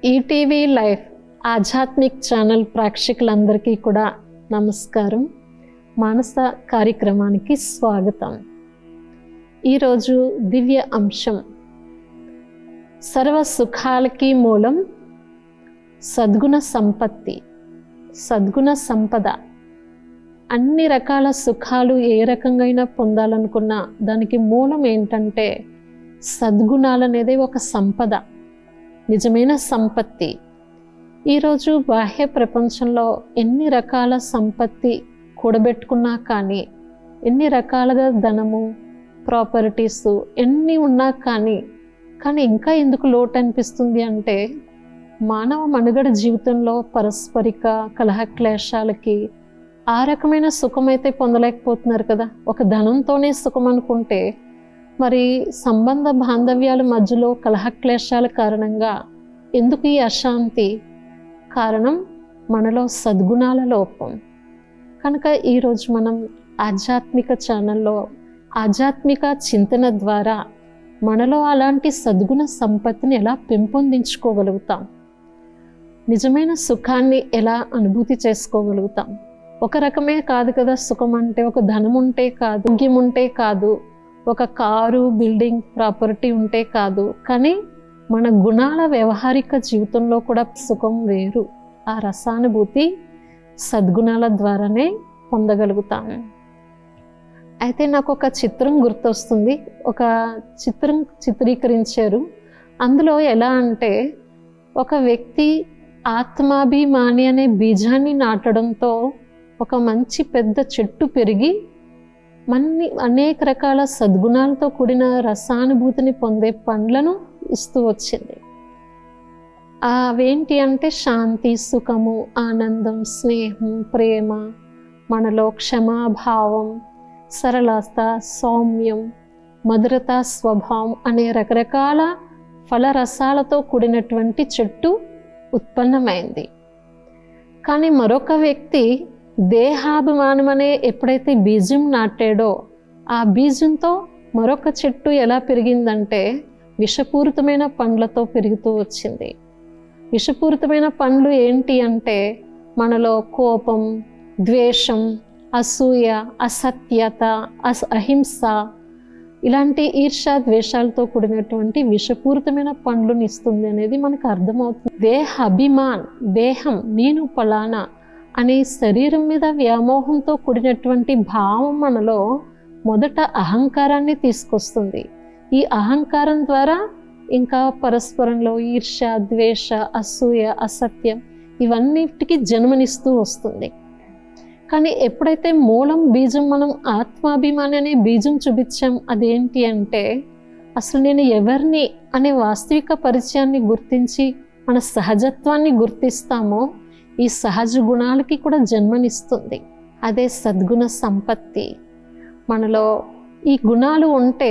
ETV life ఆధ్యాత్మిక్ channel ప్రేక్షకులందరికీ కూడా నమస్కారం. మానస కార్యక్రమానికి స్వాగతం. ఈరోజు దివ్య అంశం, సర్వ సుఖాలకి మూలం సద్గుణ సంపత్తి, సద్గుణ సంపద. అన్ని రకాల సుఖాలు ఏ రకంగా పొందాలనుకున్నా దానికి మూలం ఏంటంటే సద్గుణాలనేది ఒక సంపద, నిజమైన సంపత్తి. ఈరోజు బాహ్య ప్రపంచంలో ఎన్ని రకాల సంపత్తి కూడబెట్టుకున్నా కానీ, ఎన్ని రకాలుగా ధనము, ప్రాపర్టీస్ ఎన్ని ఉన్నా కానీ ఇంకా ఎందుకు లోటు అనిపిస్తుంది అంటే, మానవ మనుగడ జీవితంలో పరస్పరిక కలహక్లేశాలకి ఆ రకమైన సుఖమైతే పొందలేకపోతున్నారు కదా. ఒక ధనంతోనే సుఖం అనుకుంటే, మరి సంబంధ బాంధవ్యాల మధ్యలో కలహక్లేశాల కారణంగా ఎందుకు ఈ అశాంతి? కారణం మనలో సద్గుణాల లోపం. కనుక ఈరోజు మనం ఆధ్యాత్మిక ఛానల్లో ఆధ్యాత్మిక చింతన ద్వారా మనలో అలాంటి సద్గుణ సంపత్తిని ఎలా పెంపొందించుకోగలుగుతాం, నిజమైన సుఖాన్ని ఎలా అనుభూతి చేసుకోగలుగుతాం. ఒక రకమే కాదు కదా సుఖం అంటే, ఒక ధనం ఉంటే కాదు, ఆరోగ్యం ఉంటే కాదు, ఒక కారు, బిల్డింగ్, ప్రాపర్టీ ఉంటే కాదు, కానీ మన గుణాల వ్యవహారిక జీవితంలో కూడా సుఖం వేరు. ఆ రసానుభూతి సద్గుణాల ద్వారానే పొందగలుగుతాము. అయితే నాకు ఒక చిత్రం గుర్తొస్తుంది. ఒక చిత్రం చిత్రీకరించారు. అందులో ఎలా అంటే, ఒక వ్యక్తి ఆత్మాభిమాని అనే బీజాన్ని నాటడంతో ఒక మంచి పెద్ద చెట్టు పెరిగి అనేక రకాల సద్గుణాలతో కూడిన రసానుభూతిని పొందే పండ్లను ఇస్తూ వచ్చింది. అవేంటి అంటే శాంతి, సుఖము, ఆనందం, స్నేహం, ప్రేమ, మనలో క్షమాభావం, సరళత, సౌమ్యం, మధురత, స్వభావం అనే రకరకాల ఫలరసాలతో కూడినటువంటి చెట్టు ఉత్పన్నమైంది. కానీ మరొక వ్యక్తి దేహాభిమానం అనే ఎప్పుడైతే బీజం నాటాడో, ఆ బీజంతో మరొక చెట్టు ఎలా పెరిగిందంటే విషపూరితమైన పండ్లతో పెరుగుతూ వచ్చింది. విషపూరితమైన పండ్లు ఏంటి అంటే, మనలో కోపం, ద్వేషం, అసూయ, అసత్యత, అహింస, ఇలాంటి ఈర్ష్య, ద్వేషాలతో కూడినటువంటి విషపూరితమైన పండ్లను ఇస్తుంది అనేది మనకు అర్థమవుతుంది. దేహాభిమాన్, దేహం, నేను ఫలానా అనే శరీరం మీద వ్యామోహంతో కూడినటువంటి భావం మనలో మొదట అహంకారాన్ని తీసుకొస్తుంది. ఈ అహంకారం ద్వారా ఇంకా పరస్పరంలో ఈర్ష్య, ద్వేష, అసూయ, అసత్యం ఇవన్నిటికీ జన్మనిస్తూ వస్తుంది. కానీ ఎప్పుడైతే మూలం బీజం మనం ఆత్మాభిమాని అనే బీజం చూపించాం, అదేంటి అంటే అసలు నేను ఎవరిని అనే వాస్తవిక పరిచయాన్ని గుర్తించి మన సహజత్వాన్ని గుర్తిస్తామో, ఈ సహజ గుణాలకి కూడా జన్మనిస్తుంది. అదే సద్గుణ సంపత్తి. మనలో ఈ గుణాలు ఉంటే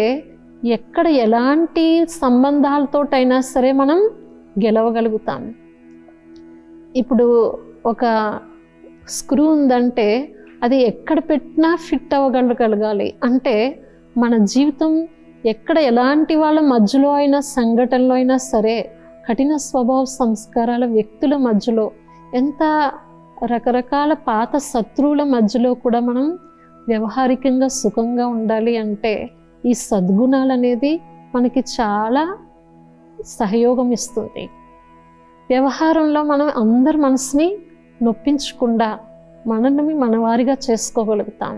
ఎక్కడ ఎలాంటి సంబంధాలతోటైనా సరే మనం గెలవగలుగుతాం. ఇప్పుడు ఒక స్క్రూ ఉందంటే అది ఎక్కడ పెట్టినా ఫిట్ అవ్వగలగాలి. అంటే మన జీవితం ఎక్కడ ఎలాంటి వాళ్ళ మధ్యలో అయినా, సంఘటనలో అయినా సరే, కఠిన స్వభావ సంస్కారాల వ్యక్తుల మధ్యలో, ఎంత రకరకాల పాత శత్రువుల మధ్యలో కూడా మనం వ్యవహారికంగా సుఖంగా ఉండాలి అంటే ఈ సద్గుణాలు అనేది మనకి చాలా సహయోగం ఇస్తుంది. వ్యవహారంలో మనం అందరి మనసుని నొప్పించకుండా మనల్ని మనవారిగా చేసుకోగలుగుతాం.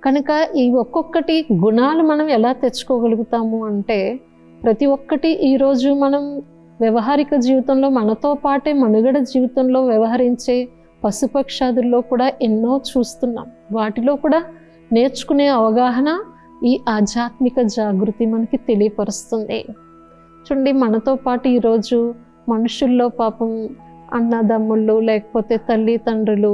కనుక ఈ ఒక్కొక్కటి గుణాలు మనం ఎలా తెచ్చుకోగలుగుతాము అంటే, ప్రతి ఒక్కటి ఈరోజు మనం వ్యవహారిక జీవితంలో మనతో పాటే మనుగడ జీవితంలో వ్యవహరించే పశుపక్షాదుల్లో కూడా ఎన్నో చూస్తున్నాం. వాటిలో కూడా నేర్చుకునే అవగాహన ఈ ఆధ్యాత్మిక జాగృతి మనకి తెలియపరుస్తుంది. చూడండి, మనతో పాటు ఈరోజు మనుషుల్లో పాపం అన్నదమ్ముళ్ళు, లేకపోతే తల్లిదండ్రులు,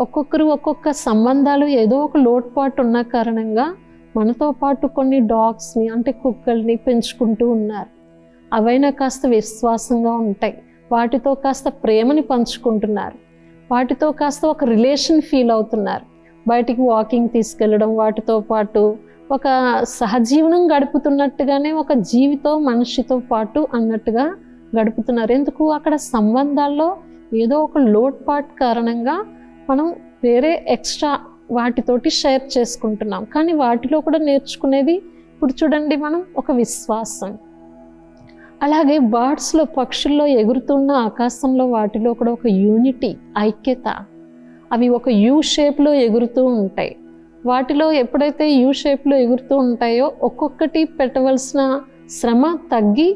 ఒక్కొక్కరు ఒక్కొక్క సంబంధాలు ఏదో ఒక లోటుపాటు ఉన్న కారణంగా మనతో పాటు కొన్ని డాగ్స్ని అంటే కుక్కల్ని పెంచుకుంటూ ఉన్నారు. అవైనా కాస్త విశ్వాసంగా ఉంటాయి, వాటితో కాస్త ప్రేమని పంచుకుంటున్నారు, వాటితో కాస్త ఒక రిలేషన్ ఫీల్ అవుతున్నారు. బయటికి వాకింగ్ తీసుకెళ్ళడం, వాటితో పాటు ఒక సహజీవనం గడుపుతున్నట్టుగానే ఒక జీవితో మనిషితో పాటు అన్నట్టుగా గడుపుతున్నారు. ఎందుకు? అక్కడ సంబంధాల్లో ఏదో ఒక లోటుపాటు కారణంగా మనం వేరే ఎక్స్ట్రా వాటితోటి షేర్ చేసుకుంటున్నాం. కానీ వాటిలో కూడా నేర్చుకునేది ఇప్పుడు చూడండి, మనం ఒక విశ్వాసం. అలాగే బర్డ్స్లో, పక్షుల్లో ఎగురుతున్న ఆకాశంలో వాటిలో కూడా ఒక యూనిటీ, ఐక్యత. అవి ఒక యూ షేప్లో ఎగురుతూ ఉంటాయి. వాటిలో ఎప్పుడైతే యూ షేప్లో ఎగురుతూ ఉంటాయో ఒక్కొక్కటి పెట్టవలసిన శ్రమ తగ్గి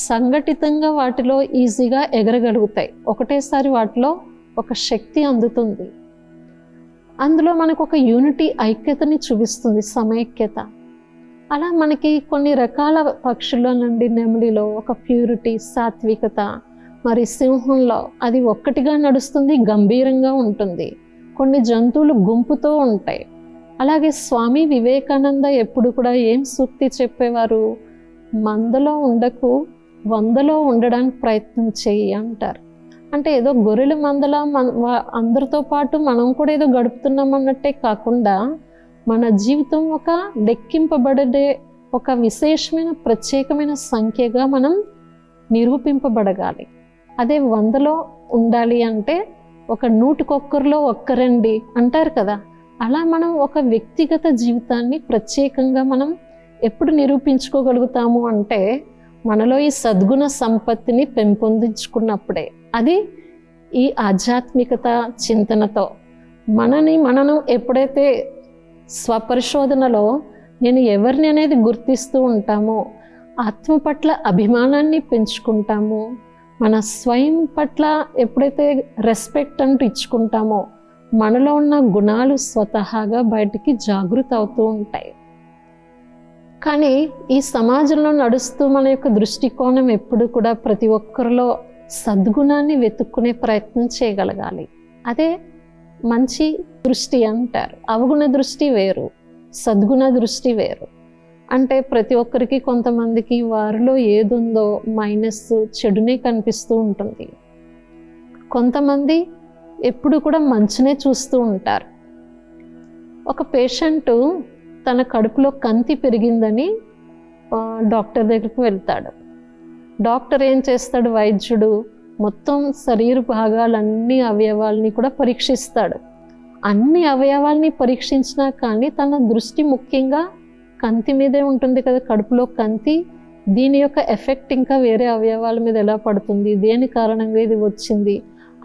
సంఘటితంగా వాటిలో ఈజీగా ఎగరగలుగుతాయి. ఒకటేసారి వాటిలో ఒక శక్తి అందుతుంది. అందులో మనకు ఒక యూనిటీ, ఐక్యతని చూపిస్తుంది, సమైక్యత. అలా మనకి కొన్ని రకాల పక్షుల్లో నుండి నెమలిలో ఒక ప్యూరిటీ, సాత్వికత, మరి సింహంలో అది ఒక్కటిగా నడుస్తుంది, గంభీరంగా ఉంటుంది. కొన్ని జంతువులు గుంపుతో ఉంటాయి. అలాగే స్వామి వివేకానంద ఎప్పుడు కూడా ఏం సూక్తి చెప్పేవారు? మందలో ఉండకు, వందలో ఉండడానికి ప్రయత్నం చెయ్యి అంటారు. అంటే ఏదో గొర్రెల మందల అందరితో పాటు మనం కూడా ఏదో గడుపుతున్నాం అన్నట్టే కాకుండా మన జీవితం ఒక లెక్కింపబడే ఒక విశేషమైన ప్రత్యేకమైన సంఖ్యగా మనం నిరూపింపబడగాలి. అదే 100లో ఉండాలి అంటే ఒక 100కొక్కరిలో ఒక్కరండి అంటారు కదా. అలా మనం ఒక వ్యక్తిగత జీవితాన్ని ప్రత్యేకంగా మనం ఎప్పుడు నిరూపించుకోగలుగుతాము అంటే మనలో ఈ సద్గుణ సంపత్తిని పెంపొందించుకున్నప్పుడే. అది ఈ ఆధ్యాత్మికత చింతనతో మనను ఎప్పుడైతే స్వపరిశోధనలో నేను ఎవరిని అనేది గుర్తిస్తూ ఉంటామో, ఆత్మ పట్ల అభిమానాన్ని పెంచుకుంటామో, మన స్వయం పట్ల ఎప్పుడైతే రెస్పెక్ట్ అంటూ ఇచ్చుకుంటామో మనలో ఉన్న గుణాలు స్వతహాగా బయటికి జాగృత అవుతూ ఉంటాయి. కానీ ఈ సమాజంలో నడుస్తూ మన యొక్క దృష్టికోణం ఎప్పుడు కూడా ప్రతి ఒక్కరిలో సద్గుణాన్ని వెతుక్కునే ప్రయత్నం చేయగలగాలి. అదే మంచి దృష్టి అంటారు. అవగుణ దృష్టి వేరు, సద్గుణ దృష్టి వేరు. అంటే ప్రతి ఒక్కరికి కొంతమందికి వారిలో ఏదుందో మైనస్, చెడునే కనిపిస్తూ ఉంటుంది. కొంతమంది ఎప్పుడు కూడా మంచినే చూస్తూ ఉంటారు. ఒక పేషెంటు తన కడుపులో కంతి పెరిగిందని డాక్టర్ దగ్గరికి వెళ్తాడు. డాక్టర్ ఏం చేస్తాడు? వైద్యుడు మొత్తం శరీర భాగాలన్నీ అవయవాల్ని కూడా పరీక్షిస్తాడు. అన్ని అవయవాల్ని పరీక్షించినా కానీ తన దృష్టి ముఖ్యంగా కంతి మీదే ఉంటుంది కదా. కడుపులో కంతి, దీని యొక్క ఎఫెక్ట్ ఇంకా వేరే అవయవాల మీద ఎలా పడుతుంది, దేని కారణంగా ఇది వచ్చింది,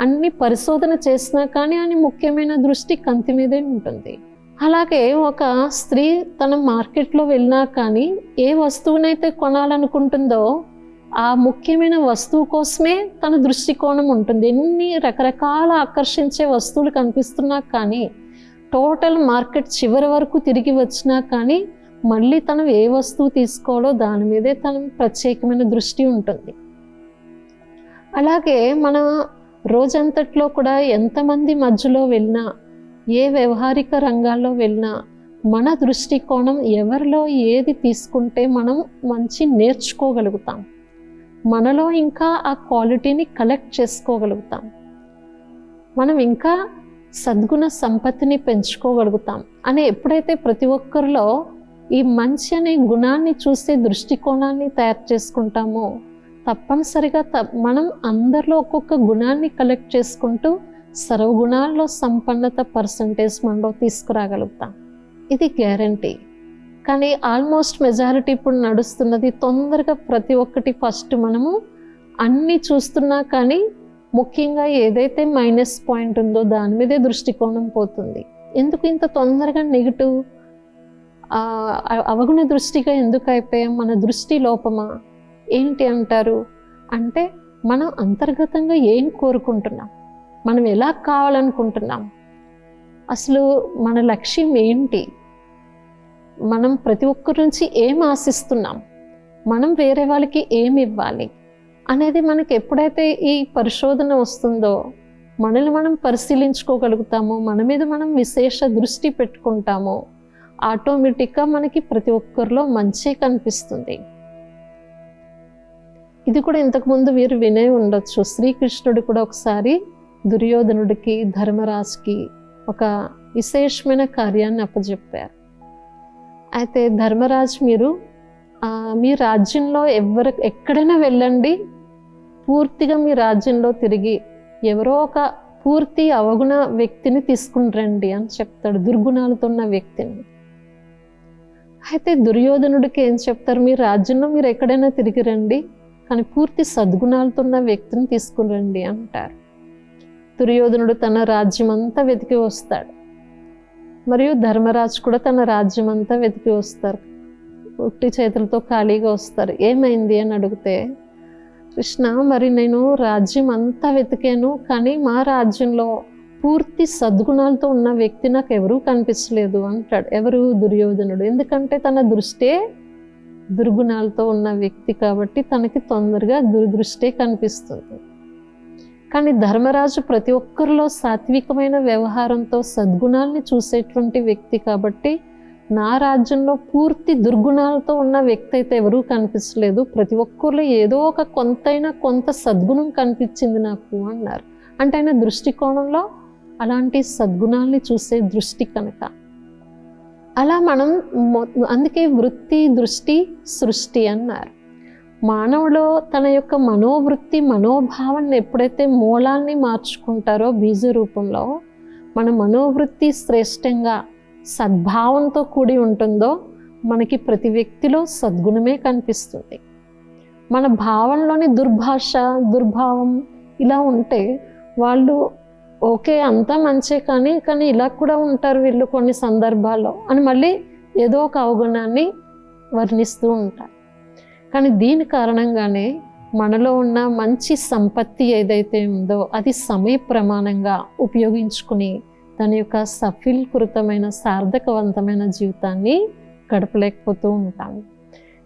అన్ని పరిశోధన చేసినా కానీ అని ముఖ్యమైన దృష్టి కంతి మీదే ఉంటుంది. అలాగే ఒక స్త్రీ తన మార్కెట్లో వెళ్ళినా కానీ ఏ వస్తువునైతే కొనాలనుకుంటుందో ఆ ముఖ్యమైన వస్తువు కోసమే తన దృష్టికోణం ఉంటుంది. ఎన్ని రకరకాల ఆకర్షించే వస్తువులు కనిపిస్తున్నా కానీ టోటల్ మార్కెట్ చివరి వరకు తిరిగి వచ్చినా కానీ మళ్ళీ తను ఏ వస్తువు తీసుకోవాలో దాని మీదే తన ప్రత్యేకమైన దృష్టి ఉంటుంది. అలాగే మన రోజంతట్లో కూడా ఎంతమంది మధ్యలో వెళ్ళినా, ఏ వ్యవహారిక రంగాల్లో వెళ్ళినా మన దృష్టికోణం ఎవరిలో ఏది తీసుకుంటే మనం మంచి నేర్చుకోగలుగుతాం, మనలో ఇంకా ఆ క్వాలిటీని కలెక్ట్ చేసుకోగలుగుతాం, మనం ఇంకా సద్గుణ సంపత్తిని పెంచుకోగలుగుతాం అని ఎప్పుడైతే ప్రతి ఒక్కరిలో ఈ మంచి అనే గుణాన్ని చూసే దృష్టికోణాన్ని తయారు చేసుకుంటామో తప్పనిసరిగా మనం అందరిలో ఒక్కొక్క గుణాన్ని కలెక్ట్ చేసుకుంటూ సర్వగుణాల్లో సంపన్నత పర్సంటేజ్ మనలో తీసుకురాగలుగుతాం. ఇది గ్యారంటీ. కానీ ఆల్మోస్ట్ మెజారిటీ ఇప్పుడు నడుస్తున్నది తొందరగా ప్రతి ఒక్కటి ఫస్ట్ మనము అన్నీ చూస్తున్నా కానీ ముఖ్యంగా ఏదైతే మైనస్ పాయింట్ ఉందో దాని మీదే దృష్టికోణం పోతుంది. ఎందుకు ఇంత తొందరగా నెగిటివ్ అవగుణ దృష్టిగా ఎందుకు అయిపోయాం? మన దృష్టి లోపమా ఏంటి అంటారు? అంటే మనం అంతర్గతంగా ఏం కోరుకుంటున్నాం, మనం ఎలా కావాలనుకుంటున్నాం, అసలు మన లక్ష్యం ఏంటి, మనం ప్రతి ఒక్కరి నుంచి ఏం ఆశిస్తున్నాం, మనం వేరే వాళ్ళకి ఏమి ఇవ్వాలి అనేది మనకి ఎప్పుడైతే ఈ పరిశోధన వస్తుందో మనల్ని మనం పరిశీలించుకోగలుగుతామో, మన మీద మనం విశేష దృష్టి పెట్టుకుంటామో ఆటోమేటిక్గా మనకి ప్రతి ఒక్కరిలో మంచి కనిపిస్తుంది. ఇది కూడా ఇంతకుముందు వీరు వినే ఉండొచ్చు. శ్రీకృష్ణుడు కూడా ఒకసారి దుర్యోధనుడికి, ధర్మరాజుకి ఒక విశేషమైన కార్యాన్ని అప్పచెప్పారు. అయితే ధర్మరాజు, మీరు మీ రాజ్యంలో ఎక్కడైనా వెళ్ళండి, పూర్తిగా మీ రాజ్యంలో తిరిగి ఎవరో ఒక పూర్తి అవగుణ వ్యక్తిని తీసుకుని రండి అని చెప్తాడు, దుర్గుణాలతో ఉన్న వ్యక్తిని. అయితే దుర్యోధనుడికి ఏం చెప్తారు, మీ రాజ్యంలో మీరు ఎక్కడైనా తిరిగి రండి, కానీ పూర్తి సద్గుణాలతో ఉన్న వ్యక్తిని తీసుకుని రండి అంటారు. దుర్యోధనుడు తన రాజ్యం అంతా వెతికి వస్తాడు, మరియు ధర్మరాజు కూడా తన రాజ్యం అంతా వెతికి వస్తారు. ఉట్టి చేతులతో ఖాళీగా వస్తారు. ఏమైంది అని అడిగితే, కృష్ణ మరి నేను రాజ్యం అంతా వెతికాను, కానీ మా రాజ్యంలో పూర్తి సద్గుణాలతో ఉన్న వ్యక్తి నాకు ఎవరూ కనిపించలేదు అంటాడు. ఎవరు? దుర్యోధనుడు. ఎందుకంటే తన దృష్టే దుర్గుణాలతో ఉన్న వ్యక్తి కాబట్టి తనకి తొందరగా దుర్దృష్టే కనిపిస్తుంది. కానీ ధర్మరాజు ప్రతి ఒక్కరిలో సాత్వికమైన వ్యవహారంతో సద్గుణాల్ని చూసేటువంటి వ్యక్తి కాబట్టి నా రాజ్యంలో పూర్తి దుర్గుణాలతో ఉన్న వ్యక్తి అయితే ఎవరూ కనిపించలేదు, ప్రతి ఒక్కరిలో ఏదో ఒక కొంత సద్గుణం కనిపించింది నాకు అన్నారు. అంటే ఆయన దృష్టికోణంలో అలాంటి సద్గుణాల్ని చూసే దృష్టి కనుక. అలా మనం అందుకే వృత్తి, దృష్టి, సృష్టి అన్నారు. మానవులో తన యొక్క మనోవృత్తి, మనోభావాన్ని ఎప్పుడైతే మూలాన్ని మార్చుకుంటారో బీజ రూపంలో, మన మనోవృత్తి శ్రేష్టంగా సద్భావంతో కూడి ఉంటుందో మనకి ప్రతి వ్యక్తిలో సద్గుణమే కనిపిస్తుంది. మన భావంలోని దుర్భాష, దుర్భావం ఇలా ఉంటే వాళ్ళు ఓకే అంతా మంచే కానీ ఇలా కూడా ఉంటారు వీళ్ళు కొన్ని సందర్భాల్లో అని మళ్ళీ ఏదో ఒక అవగుణాన్ని వర్ణిస్తూ ఉంటారు. కానీ దీని కారణంగానే మనలో ఉన్న మంచి సంపత్తి ఏదైతే ఉందో అది సమయ ప్రమాణంగా ఉపయోగించుకుని తన యొక్క సఫలీకృతమైన సార్థకవంతమైన జీవితాన్ని గడపలేకపోతూ ఉంటాము.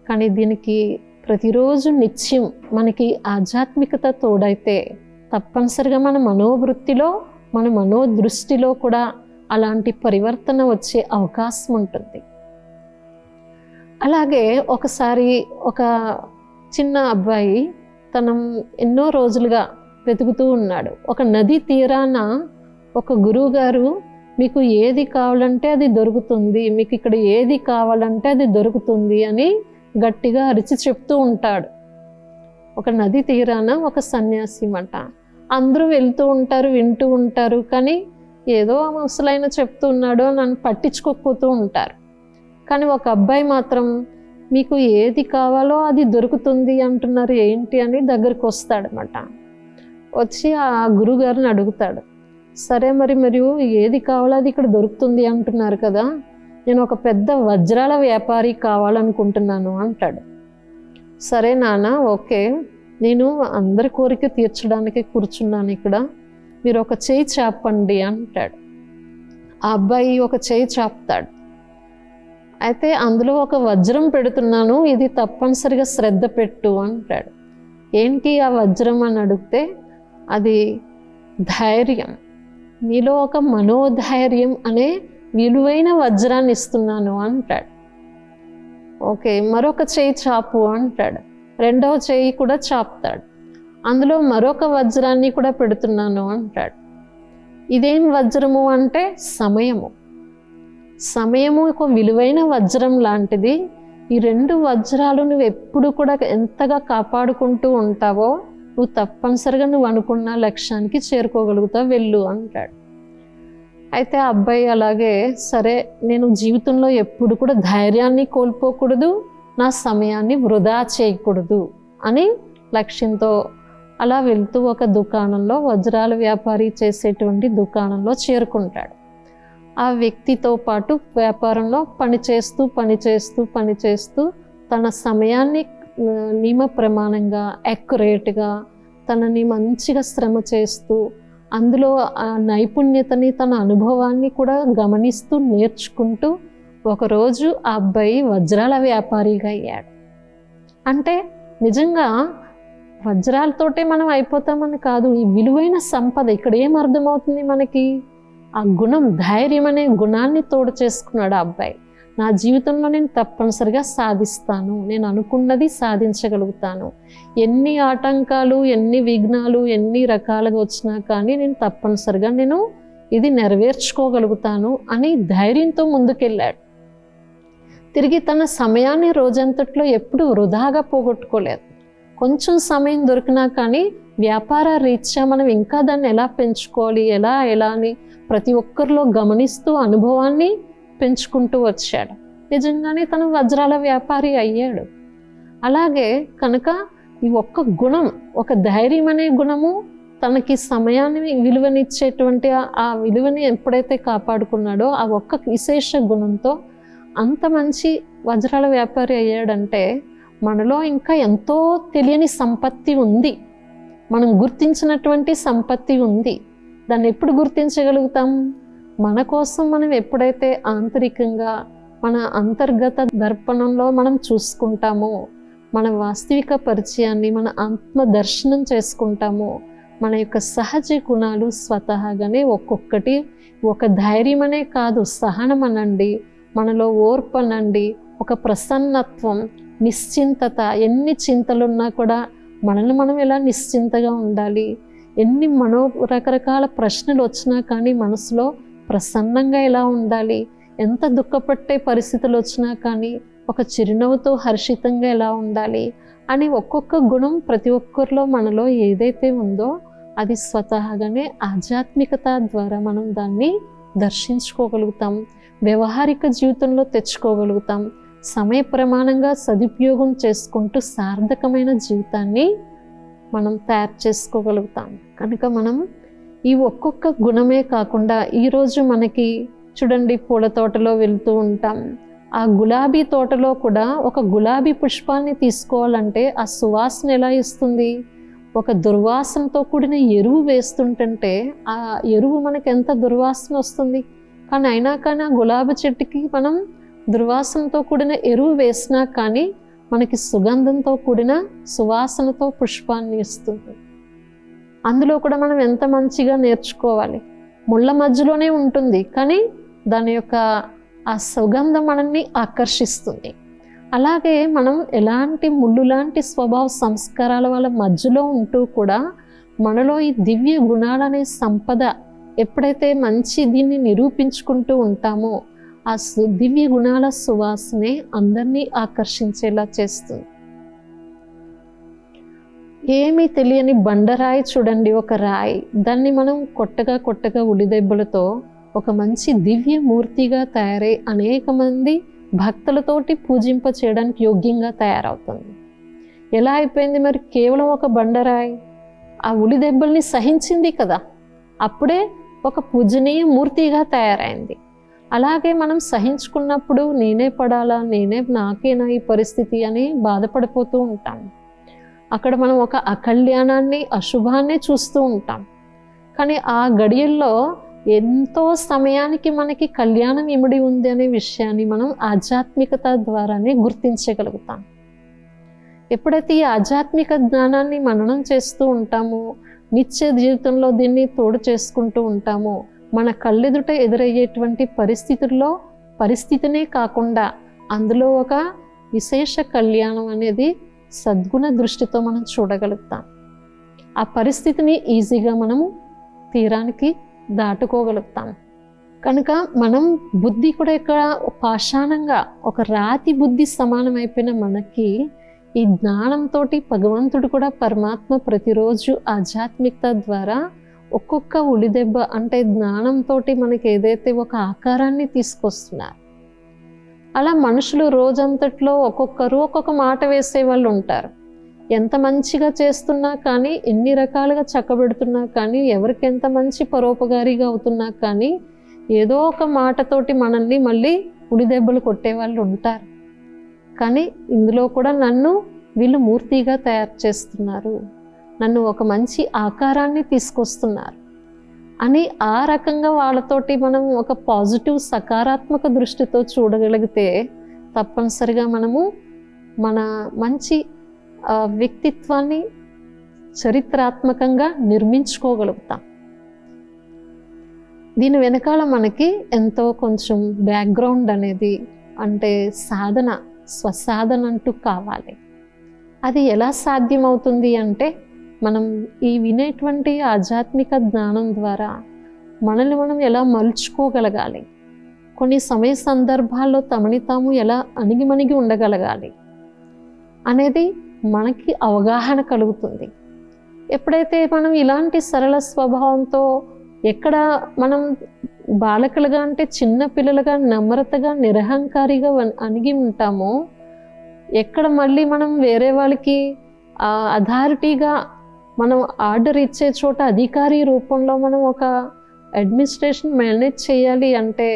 కానీ దీనికి ప్రతిరోజు నిత్యం మనకి ఆధ్యాత్మికత తోడైతే తప్పనిసరిగా మన మనోవృత్తిలో, మన మనోదృష్టిలో కూడా అలాంటి పరివర్తన వచ్చే అవకాశం ఉంటుంది. అలాగే ఒకసారి ఒక చిన్న అబ్బాయి తను ఎన్నో రోజులుగా వెతుకుతూ ఉన్నాడు. ఒక నది తీరాన ఒక గురువు గారు మీకు ఏది కావాలంటే అది దొరుకుతుంది, మీకు ఇక్కడ ఏది కావాలంటే అది దొరుకుతుంది అని గట్టిగా అరిచి చెప్తూ ఉంటాడు. ఒక నది తీరాన ఒక సన్యాసి మాట. అందరూ వెళ్తూ ఉంటారు, వింటూ ఉంటారు, కానీ ఏదో ముసలైన చెప్తూ ఉన్నాడు అని నన్ను పట్టించుకోకపోతూ ఉంటారు. కానీ ఒక అబ్బాయి మాత్రం మీకు ఏది కావాలో అది దొరుకుతుంది అంటున్నారు ఏంటి అని దగ్గరికి వస్తాడనమాట. వచ్చి ఆ గురుగారిని అడుగుతాడు, సరే మరియు ఏది కావాలో అది ఇక్కడ దొరుకుతుంది అంటున్నారు కదా, నేను ఒక పెద్ద వజ్రాల వ్యాపారి కావాలనుకుంటున్నాను అంటాడు. సరే నాన్న, ఓకే, నేను అందరి కోరిక తీర్చడానికి కూర్చున్నాను ఇక్కడ, మీరు ఒక చేయి చాపండి అంటాడు. ఆ అబ్బాయి ఒక చేయి చాపుతాడు. అయితే అందులో ఒక వజ్రం పెడుతున్నాను, ఇది తప్పనిసరిగా శ్రద్ధ పెట్టు అంటాడు. ఏంటి ఆ వజ్రం అని అడిగితే, అది ధైర్యం, నీలో ఒక మనోధైర్యం అనే విలువైన వజ్రాన్ని ఇస్తున్నాను అంటాడు. ఓకే, మరొక చేయి చాపు అంటాడు. రెండవ చేయి కూడా చాపుతాడు. అందులో మరొక వజ్రాన్ని కూడా పెడుతున్నాను అంటాడు. ఇదేం వజ్రము అంటే సమయము. సమయము ఒక విలువైన వజ్రం లాంటిది. ఈ రెండు వజ్రాలు నువ్వు ఎప్పుడు కూడా ఎంతగా కాపాడుకుంటూ ఉంటావో నువ్వు తప్పనిసరిగా నువ్వు అనుకున్న లక్ష్యానికి చేరుకోగలుగుతావు, వెళ్ళు అంటాడు. అయితే ఆ అబ్బాయి అలాగే సరే, నేను జీవితంలో ఎప్పుడు కూడా ధైర్యాన్ని కోల్పోకూడదు, నా సమయాన్ని వృధా చేయకూడదు అని లక్ష్యంతో అలా వెళ్తూ ఒక దుకాణంలో, వజ్రాల వ్యాపారి చేసేటువంటి దుకాణంలో చేరుకుంటాడు. ఆ వ్యక్తితో పాటు వ్యాపారంలో పనిచేస్తూ తన సమయాన్ని నియమ ప్రమాణంగా యాక్యురేట్గా తనని మంచిగా శ్రమ చేస్తూ అందులో ఆ నైపుణ్యతని, తన అనుభవాన్ని కూడా గమనిస్తూ నేర్చుకుంటూ ఒకరోజు ఆ అబ్బాయి వజ్రాల వ్యాపారిగా అయ్యాడు. అంటే నిజంగా వజ్రాలతోటే మనం అయిపోతామని కాదు, ఈ విలువైన సంపద ఇక్కడ ఏం అర్థమవుతుంది మనకి, ఆ గుణం, ధైర్యం అనే గుణాన్ని తోడు చేసుకున్నాడు ఆ అబ్బాయి. నా జీవితంలో నేను తప్పనిసరిగా సాధిస్తాను, నేను అనుకున్నది సాధించగలుగుతాను, ఎన్ని ఆటంకాలు, ఎన్ని విఘ్నాలు, ఎన్ని రకాలుగా వచ్చినా కానీ నేను తప్పనిసరిగా ఇది నెరవేర్చుకోగలుగుతాను అని ధైర్యంతో ముందుకెళ్ళాడు. తిరిగి తన సమయాన్ని రోజంతట్లో ఎప్పుడు వృధాగా పోగొట్టుకోలేదు. కొంచెం సమయం దొరికినా కానీ వ్యాపార రీత్యా మనం ఇంకా దాన్ని ఎలా పెంచుకోవాలి, ఎలా అని ప్రతి ఒక్కరిలో గమనిస్తూ అనుభవాన్ని పెంచుకుంటూ వచ్చాడు. నిజంగానే తను వజ్రాల వ్యాపారి అయ్యాడు. అలాగే కనుక ఈ ఒక్క గుణం, ఒక ధైర్యం అనే గుణము, తనకి సమయాన్ని విలువనిచ్చేటువంటి ఆ విలువని ఎప్పుడైతే కాపాడుకున్నాడో ఆ ఒక్క విశేష గుణంతో అంత మంచి వజ్రాల వ్యాపారి అయ్యాడంటే మనలో ఇంకా ఎంతో తెలియని సంపత్తి ఉంది, మనం గుర్తించినటువంటి సంపత్తి ఉంది. దాన్ని ఎప్పుడు గుర్తించగలుగుతాం? మన కోసం మనం ఎప్పుడైతే ఆంతరికంగా మన అంతర్గత దర్పణంలో మనం చూసుకుంటామో, మన వాస్తవిక పరిచయాన్ని మన ఆత్మ దర్శనం చేసుకుంటామో, మన యొక్క సహజ గుణాలు స్వతహాగానే ఒక్కొక్కటి, ఒక ధైర్యం అనే కాదు, సహనం అనండి, మనలో ఓర్పు అనండి, ఒక ప్రసన్నత్వం, నిశ్చింతత, ఎన్ని చింతలున్నా కూడా మనల్ని మనం ఎలా నిశ్చింతగా ఉండాలి, ఎన్ని రకరకాల ప్రశ్నలు వచ్చినా కానీ మనసులో ప్రసన్నంగా ఎలా ఉండాలి, ఎంత దుఃఖపట్టే పరిస్థితులు వచ్చినా కానీ ఒక చిరునవ్వుతో హర్షితంగా ఎలా ఉండాలి అని ఒక్కొక్క గుణం ప్రతి ఒక్కరిలో మనలో ఏదైతే ఉందో అది స్వతహాగానే ఆధ్యాత్మికత ద్వారా మనం దాన్ని దర్శించుకోగలుగుతాం, వ్యవహారిక జీవితంలో తెచ్చుకోగలుగుతాం, సమయ ప్రమాణంగా సదుపయోగం చేసుకుంటూ సార్థకమైన జీవితాన్ని మనం తయారు చేసుకోగలుగుతాం. కనుక మనం ఈ ఒక్కొక్క గుణమే కాకుండా ఈరోజు మనకి చూడండి, పూల తోటలో వెళ్తూ ఉంటాం, ఆ గులాబీ తోటలో కూడా ఒక గులాబీ పుష్పాన్ని తీసుకోవాలంటే ఆ సువాసన ఎలా ఇస్తుంది? ఒక దుర్వాసనతో కూడిన ఎరువు వేస్తుంటే ఆ ఎరువు మనకి ఎంత దుర్వాసన వస్తుంది. కానీ అయినా కానీ ఆ గులాబీ చెట్టుకి మనం దుర్వాసనతో కూడిన ఎరువు వేసినా కానీ మనకి సుగంధంతో కూడిన సువాసనతో పుష్పాన్ని ఇస్తుంది. అందులో కూడా మనం ఎంత మంచిగా నేర్చుకోవాలి. ముళ్ళ మధ్యలోనే ఉంటుంది కానీ దాని యొక్క ఆ సుగంధం మనల్ని ఆకర్షిస్తుంది. అలాగే మనం ఎలాంటి ముళ్ళు లాంటి స్వభావ సంస్కారాల వాళ్ళ మధ్యలో ఉంటూ కూడా మనలో ఈ దివ్య గుణాలనే సంపద ఎప్పుడైతే మంచి దీన్ని నిరూపించుకుంటూ ఉంటామో ఆ దివ్య గుణాల సువాసనే అందరినీ ఆకర్షించేలా చేస్తుంది. ఏమీ తెలియని బండరాయి చూడండి, ఒక రాయి, దాన్ని మనం కొట్టగా ఉడిదెబ్బలతో ఒక మంచి దివ్య మూర్తిగా తయారై అనేక మంది భక్తులతోటి పూజింప చేయడానికి యోగ్యంగా తయారవుతుంది. ఎలా అయిపోయింది మరి? కేవలం ఒక బండరాయి ఆ ఉలిదెబ్బల్ని సహించింది కదా, అప్పుడే ఒక పూజనీయ మూర్తిగా తయారైంది. అలాగే మనం సహించుకున్నప్పుడు నేనే పడాలా, నాకేనా ఈ పరిస్థితి అని బాధపడిపోతూ ఉంటాం. అక్కడ మనం ఒక అకళ్యాణాన్ని, అశుభాన్ని చూస్తూ ఉంటాం. కానీ ఆ గడియల్లో ఎంతో సమయానికి మనకి కళ్యాణం ఇమిడి ఉంది అనే విషయాన్ని మనం ఆధ్యాత్మికత ద్వారానే గుర్తించగలుగుతాం. ఎప్పుడైతే ఈ ఆధ్యాత్మిక జ్ఞానాన్ని మననం చేస్తూ ఉంటామో, నిత్య జీవితంలో దీన్ని తోడు చేసుకుంటూ ఉంటామో, మన కళ్ళెదుట ఎదురయ్యేటువంటి పరిస్థితినే కాకుండా అందులో ఒక విశేష కళ్యాణం అనేది సద్గుణ దృష్టితో మనం చూడగలుగుతాం. ఆ పరిస్థితిని ఈజీగా మనము తీరానికి దాటుకోగలుగుతాం. కనుక మనం బుద్ధి కూడా ఇక్కడ పాషాణంగా ఒక రాతి బుద్ధి సమానమైపోయిన మనకి ఈ జ్ఞానంతో భగవంతుడు కూడా పరమాత్మ ప్రతిరోజు ఆధ్యాత్మికత ద్వారా ఒక్కొక్క ఉలిదెబ్బ అంటే జ్ఞానంతో మనకి ఏదైతే ఒక ఆకారాన్ని తీసుకొస్తున్నారు. అలా మనుషులు రోజంతట్లో ఒక్కొక్కరు ఒక్కొక్క మాట వేసే వాళ్ళు ఉంటారు. ఎంత మంచిగా చేస్తున్నా కానీ, ఎన్ని రకాలుగా చక్కబెడుతున్నా కానీ, ఎవరికి ఎంత మంచి పరోపకారిగా అవుతున్నా కానీ ఏదో ఒక మాటతోటి మనల్ని మళ్ళీ ఉలిదెబ్బలు కొట్టేవాళ్ళు ఉంటారు. కానీ ఇందులో కూడా నన్ను వీళ్ళు మూర్తిగా తయారు చేస్తున్నారు, నన్ను ఒక మంచి ఆకారాన్ని తీసుకొస్తున్నారు అని ఆ రకంగా వాళ్ళతోటి మనం ఒక పాజిటివ్ సకారాత్మక దృష్టితో చూడగలిగితే తప్పనిసరిగా మనము మన మంచి వ్యక్తిత్వాన్ని చరిత్రాత్మకంగా నిర్మించుకోగలుగుతాం. దీని వెనకాల మనకి ఎంతో కొంచెం బ్యాక్గ్రౌండ్ అనేది, అంటే సాధన, స్వసాధన అంటూ కావాలి. అది ఎలా సాధ్యమవుతుంది అంటే మనం ఈ వినేటువంటి ఆధ్యాత్మిక జ్ఞానం ద్వారా మనల్ని మనం ఎలా మలుచుకోగలగాలి, కొన్ని సమయ సందర్భాల్లో తమని తాము ఎలా అణిగిమణిగి ఉండగలగాలి అనేది మనకి అవగాహన కలుగుతుంది. ఎప్పుడైతే మనం ఇలాంటి సరళ స్వభావంతో ఎక్కడ మనం బాలకులుగా అంటే చిన్న పిల్లలుగా నమ్రతగా నిరహంకారిగా అణిగి ఉంటామో, ఎక్కడ మళ్ళీ మనం వేరే వాళ్ళకి అథారిటీగా మనం ఆర్డర్ ఇచ్చే చోట అధికారి రూపంలో మనం ఒక అడ్మినిస్ట్రేషన్ మేనేజ్ చేయాలి అంటే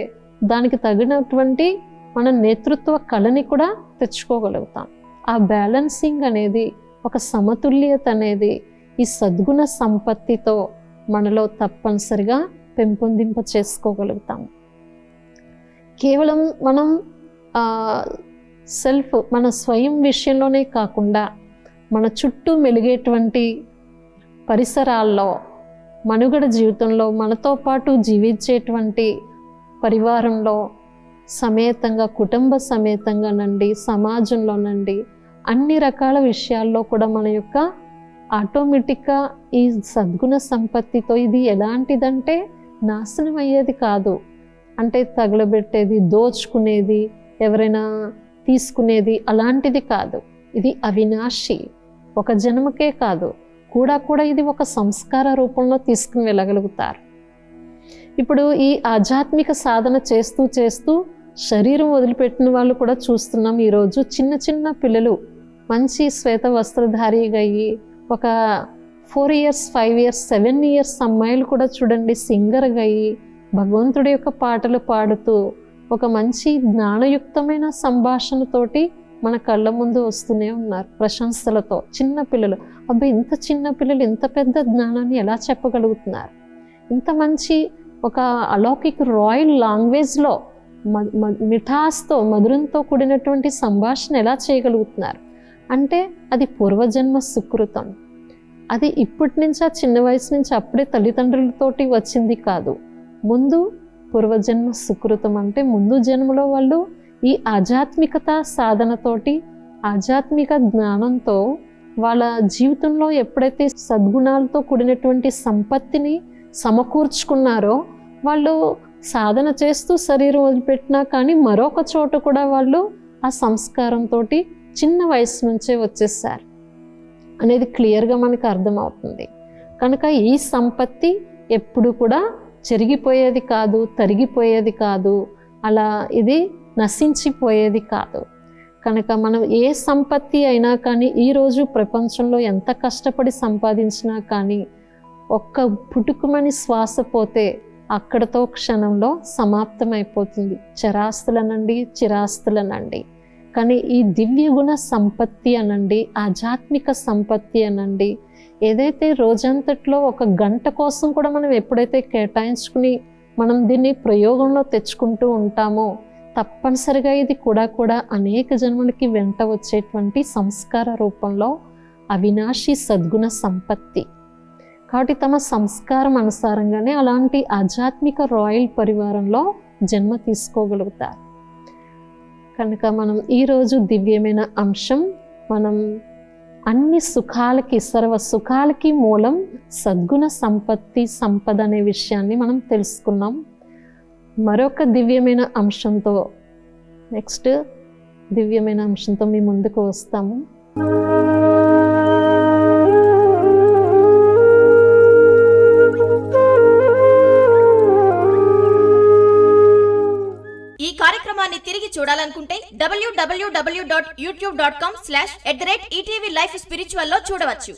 దానికి తగినటువంటి మన నేతృత్వ కళని కూడా తెచ్చుకోగలుగుతాం. ఆ బ్యాలెన్సింగ్ అనేది, ఒక సమతుల్యత అనేది ఈ సద్గుణ సంపత్తితో మనలో తప్పనిసరిగా పెంపొందింప చేసుకోగలుగుతాం. కేవలం మనం మన స్వయం విషయంలోనే కాకుండా మన చుట్టూ మెలిగేటువంటి పరిసరాల్లో, మనుగడ జీవితంలో మనతో పాటు జీవించేటువంటి పరివారంలో సమేతంగా, కుటుంబ సమేతంగా నండి, సమాజంలోనండి అన్ని రకాల విషయాల్లో కూడా మన యొక్క ఆటోమేటిక్గా ఈ సద్గుణ సంపత్తితో ఇది ఎలాంటిదంటే నాశనం అయ్యేది కాదు, అంటే తగలబెట్టేది, దోచుకునేది, ఎవరైనా తీసుకునేది అలాంటిది కాదు. ఇది అవినాశి, ఒక జన్మకే కాదు కూడా ఇది ఒక సంస్కార రూపంలో తీసుకుని వెళ్ళగలుగుతారు. ఇప్పుడు ఈ ఆధ్యాత్మిక సాధన చేస్తూ చేస్తూ శరీరం వదిలిపెట్టిన వాళ్ళు కూడా చూస్తున్నాం. ఈరోజు చిన్న చిన్న పిల్లలు మంచి శ్వేత వస్త్రధారిగా అయ్యి ఒక 4 years 5 years 7 years అమ్మాయిలు కూడా చూడండి సింగర్గా అయ్యి భగవంతుడి యొక్క పాటలు పాడుతూ ఒక మంచి జ్ఞానయుక్తమైన సంభాషణతోటి మన కళ్ళ ముందు వస్తూనే ఉన్నారు ప్రశంసలతో. చిన్న పిల్లలు, అబ్బాయి ఇంత చిన్న పిల్లలు ఇంత పెద్ద జ్ఞానాన్ని ఎలా చెప్పగలుగుతున్నారు, ఇంత మంచి ఒక అలౌకిక రాయల్ లాంగ్వేజ్లో మిఠాస్తో మధురంతో కూడినటువంటి సంభాషణ ఎలా చేయగలుగుతున్నారు అంటే అది పూర్వజన్మ సుకృతం. అది ఇప్పటి నుంచి ఆ చిన్న వయసు నుంచి అప్పుడే తల్లిదండ్రులతోటి వచ్చింది కాదు, ముందు పూర్వజన్మ సుకృతం. అంటే ముందు జన్మలో వాళ్ళు ఈ ఆధ్యాత్మికత సాధనతోటి, ఆధ్యాత్మిక జ్ఞానంతో వాళ్ళ జీవితంలో ఎప్పుడైతే సద్గుణాలతో కూడినటువంటి సంపత్తిని సమకూర్చుకున్నారో, వాళ్ళు సాధన చేస్తూ శరీరం వదిలిపెట్టినా కానీ మరొక చోట కూడా వాళ్ళు ఆ సంస్కారంతో చిన్న వయసు నుంచే వచ్చేసారు అనేది క్లియర్గా మనకు అర్థమవుతుంది. కనుక ఈ సంపత్తి ఎప్పుడు కూడా చెరిగిపోయేది కాదు, తరిగిపోయేది కాదు, అలా ఇది నశించిపోయేది కాదు. కనుక మనం ఏ సంపత్తి అయినా కానీ ఈరోజు ప్రపంచంలో ఎంత కష్టపడి సంపాదించినా కానీ ఒక్క పుట్టుకుమని శ్వాస పోతే అక్కడతో క్షణంలో సమాప్తమైపోతుంది. చరాస్తులనండి, చిరాస్తులనండి. కానీ ఈ దివ్య గుణ సంపత్తి అనండి, ఆధ్యాత్మిక సంపత్తి అనండి, ఏదైతే రోజంతట్లో 1 గంట కోసం కూడా మనం ఎప్పుడైతే కేటాయించుకుని మనం దీన్ని ప్రయోగంలో తెచ్చుకుంటూ ఉంటామో తప్పనిసరిగా ఇది కూడా అనేక జన్మలకి వెంట వచ్చేటువంటి సంస్కార రూపంలో అవినాశి సద్గుణ సంపత్తి. కాబట్టి తమ సంస్కారం అనుసారంగానే అలాంటి ఆధ్యాత్మిక రాయల్ పరివారంలో జన్మ తీసుకోగలుగుతారు. కనుక మనం ఈరోజు దివ్యమైన అంశం, మనం అన్ని సుఖాలకి, సర్వ సుఖాలకి మూలం సద్గుణ సంపత్తి, సంపద అనే విషయాన్ని మనం తెలుసుకున్నాం. మరొక దివ్యమైన అంశంతో, నెక్స్ట్ దివ్యమైన అంశంతో మీ ముందుకు వస్తాము. ఈ కార్యక్రమాన్ని తిరిగి చూడాలనుకుంటే www.youtube.com/@ETV Life Spiritual లో చూడవచ్చు.